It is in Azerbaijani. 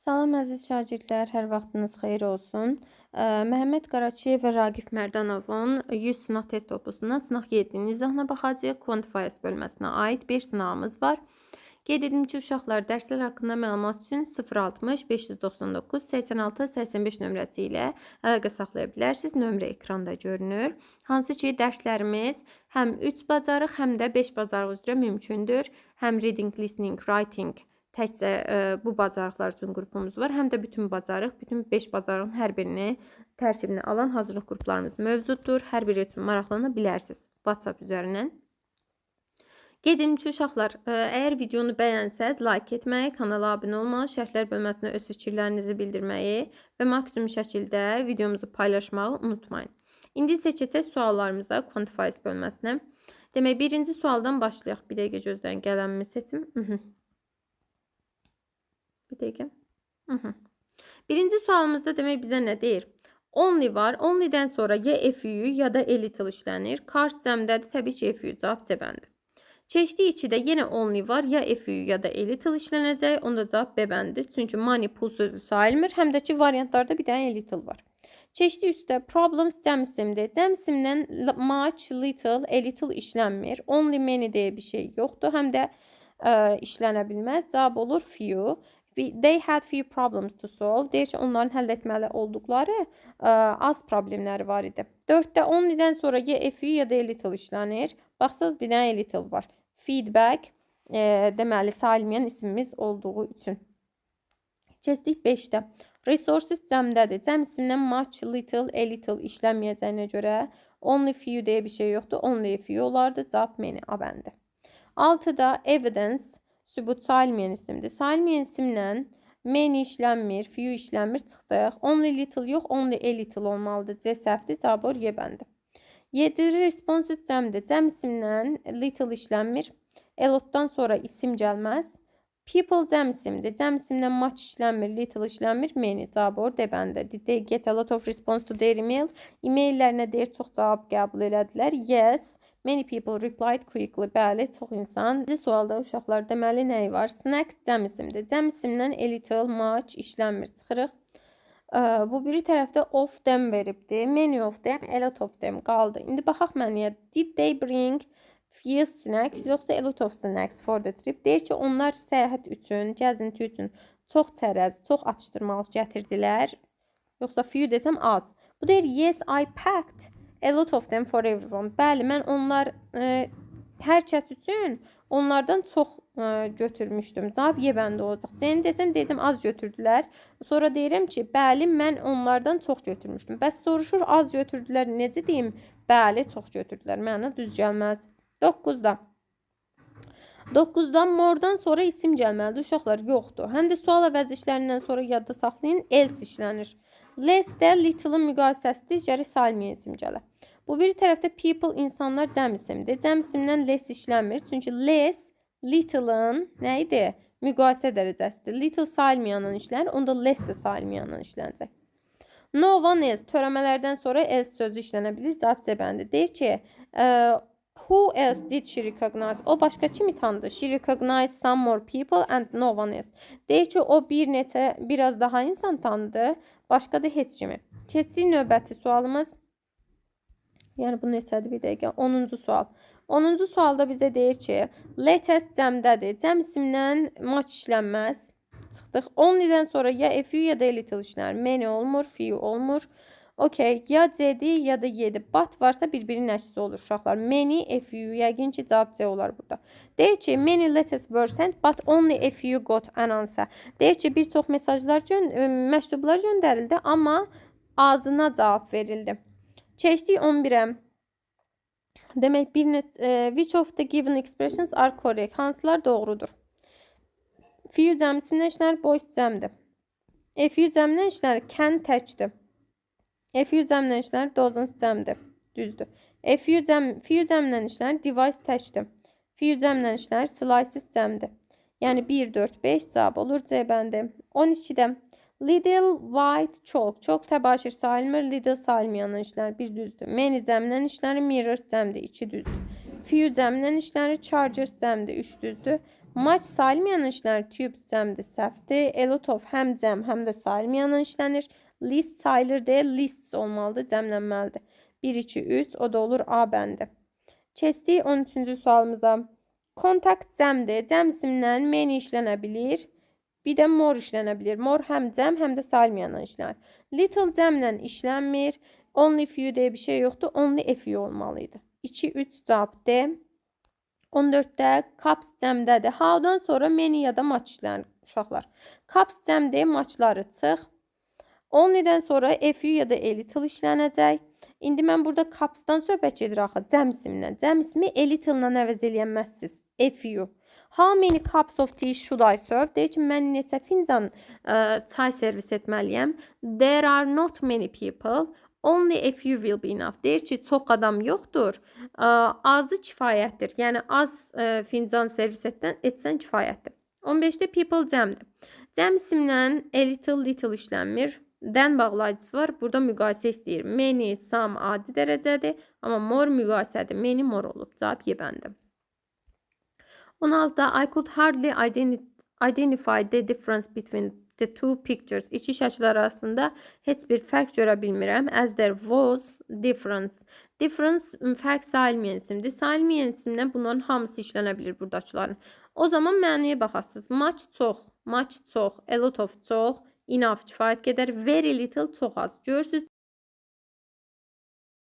Salam əziz şagirdlər, hər vaxtınız xeyir olsun. Məhəmməd Qaraçiyev və Raqif Mərdanovun 100 sınaq test toplusuna sınaq 7-nin izahına baxacağıq. Quantifiers bölməsinə aid bir sınağımız var. Qeyd edim ki, uşaqlar dərslər haqqında məlumat üçün 060 599 86 85 nömrəsi ilə əlaqə saxlaya bilərsiniz. Nömrə ekranda görünür. Hansı ki, dərslərimiz həm 3 bacarıq, həm də 5 bacarıq üzrə mümkündür. Həm reading, listening, writing təkcə bu bacarıqlar üçün qrupumuz var. Həm də bütün bacarıq, bütün 5 bacarığın hər birini tərkibini alan hazırlıq qruplarımız mövcuddur. Hər biri üçün maraqlana bilərsiniz WhatsApp üzərindən. Qeyd edim ki, uşaqlar, əgər videonu bəyənsəz, like etməyi, kanala abunə olmağı, şərhlər bölməsinə öz fikirlərinizi bildirməyi və maksimum şəkildə videomuzu paylaşmağı unutmayın. İndi isə keçək suallarımıza Quantifiers bölməsinə. Demək, birinci sualdan başlayaq. Bir dəqiqə gözləyin, qələmimi seçim. Bir dəqiqə. Birinci sualımızda demək bizə nə deyir? Only var. Only'dən sonra ya FU ya da a little işlənir. Karşı cəmdədir. Təbii ki, FU cavab C-bəndi. Çeşdi 2-də yenə only var. Ya FU ya da a little işlənəcək. Onda cavab B-bəndi. Çünki money pul sözü sayılmır. Həm də ki, variantlarda bir dənə a little var. Çeşdi 3-də problems cəm isimdir. Cəm isimdən much, little, a little işlənmir. Only, many deyə bir şey yoxdur. Həm də işlənə bilməz. Cavab olur few. They had few problems to solve. Deyir ki, onların həll etməli olduqları az problemləri var idi. 4-də only'dən sonra ya few ya da a little işlənir. Baxsınız, bir dənə a little var. Feedback deməli sayılmayan isimimiz olduğu üçün. Keçdik 5-də. Resources cəmdədir. Cəm isimdən much, little, a little işlənməyəcəyinə görə only few deyə bir şey yoxdur. Only a few olardı. Cavab many, A bəndi. 6-da evidence sübut sayılmayan isimdir. Sayılmayan isimlə many işlənmir, few işlənmir, çıxdıq. Only little yox, only a little olmalıdır. C səhvdir, cavab olur, Y bəndi. 7-də responses cəmdir. Cəm isimlə little işlənmir. A lotdan sonra isim gəlməz. People cəm isimdir. Cəm isimlə much işlənmir, little işlənmir, many, cavab olur, D bəndi. Did they get a lot of response to their email? E-maillərinə deyir, çox cavab qəbul elədilər. Yes. Many people replied quickly. Bəli, çox insan. Bu sualda uşaqlar deməli nəyi var? Snacks cəm isimdir. Cəm isimdən a little, much işlənmir. Çıxırıq. Bu biri tərəfdə of them veribdi. Many of them, a lot of them qaldı. İndi baxaq məniyə. Did they bring few snacks yoxsa a lot of snacks for the trip? Deyir ki, onlar səyahət üçün, gəzinti üçün çox çərəz, çox atışdırmalık gətirdilər. Yoxsa few desəm az. Bu deyir, yes, I packed a lot of them for everyone. Bəli, mən onlar hər kəs üçün onlardan çox götürmüşdüm. Cavab Y bəndi olacaq. C-ni desəm, deyəcəm az götürdülər. Sonra deyirəm ki, bəli, mən onlardan çox götürmüşdüm. Bəs soruşur, az götürdülər. Necə deyim? Bəli, çox götürdülər. Mənə düz gəlməz. 9-da. 9-dan more'dan sonra isim gəlməlidir. Uşaqlar yoxdur. Həm də sual vəzişlərindən sonra yadda saxlayın. Else işlənir. Less də little'ın müqayisəsidir. Gərək sayılmayan isim gələ. Bu bir tərəfdə people, insanlar cəm isimdir. Cəm isimdən less işlənmir. Çünki less, little'ın nə idi? Müqayisə dərəcəsidir. Little sayılmayandan işlənir. Onda less də sayılmayandan işlənəcək. No one else. Törəmələrdən sonra else sözü işlənə bilir. Cavab C bəndi. Deyir ki, who else did she recognize? O başqa kimi tanıdı? She recognized some more people and no one else. Deyir ki, o biraz daha insan tanıdı. Başqa da heç kimi. Keçdik növbəti sualımız. Yəni bu neçədir bir dəqiqə? 10-cu sual. 10-cu sualda bizə deyir ki, latest cəmdədir. Cəm isimdən much işlənməz. Çıxdıq. Only'dən sonra ya few ya da a little işlənir. Many olmur, few olmur. Okay, ya C'dir ya da Y'dir. But varsa bir-birinin əksi olur uşaqlar. Many, a few. Yəqin ki, cavab C olar burada. Deyir ki, many letters were sent, but only a few got an answer. Deyir ki, bir çox mesajlar, məktublar göndərildi, amma azına cavab verildi. Keçdik 11-ə. Demək, which of the given expressions are correct? Hansılar doğrudur? Few cəm isimdən işlənir, boys cəmdir. A few cəmdən işlənir, can təkdir. A few cəmdən işlənir, dozens cəmdir. Düzdür. A few cəmdən işlənir, device təkdir. Few cəmdən işlənir, slices cəmdir. Yəni 1, 4, 5 cavab olur C bəndi. 12-də. Little white chalk. Çox təbaşir sayılmır. Little sayılmayandan işlənir. 1 düzdür. Many cəmdən işlənir. Mirrors cəmdir. 2 düzdür. Few cəmdən işlənir. Chargers cəmdir. 3 düzdür. Much sayılmayan işlər tubes cəmdir, səhvdir. A lot of həm cəm, həm də sayılmayan işlənir. List sayılır deyə lists olmalıdır, cəmlənməlidir. 1, 2, 3 o da olur A bəndi. Keçdik 13-cü sualımıza. Kontakt cəmdir. Cəm ismindən many işlənə bilir. Bir də more işlənə bilir. More həm cəm, həm də sayılmayan işlənir. Little cəmlə işlənmir. Only few deyə bir şey yoxdur. Only a few olmalıydı. 2, 3 cavab D. 14-də cups cəmdədir. How'dan sonra many ya da much işlənir uşaqlar. Cups cəmdir, muchları çıx. Only'dən sonra a few ya da a little işlənəcək. İndi mən burada cups'dan söhbət gedir axı, cəm ismindən. Cəm ismi a little-la əvəz eləyənməzsiz. A few. How many cups of tea should I serve? Deyir ki, mən neçə fincan çay servis etməliyəm. There are not many people. Only a few will be enough. Deyir ki, çox adam yoxdur. Azı kifayətdir. Yəni az fincan servis etsən kifayətdir. 15-də people cəmdir. Cəm isimlə a little, little işlənmir. Dən bağlayıcısı var. Burada müqayisə istəyir. Many, some adi dərəcədir. Amma more müqayisədir. Many more olub. Cavab Y bəndi. 16'da I could hardly identify the difference between the two pictures. İki şəkil arasında heç bir fərq görə bilmirəm. As there was difference. Difference fərq sayılmayan isimdir. Sayılmayan isimlə bunların hamısı işlənə bilir buradakıların. O zaman mənəyə baxasınız. Much çox, much çox, a lot of çox, enough kifayət qədər, very little çox az. Görürsünüz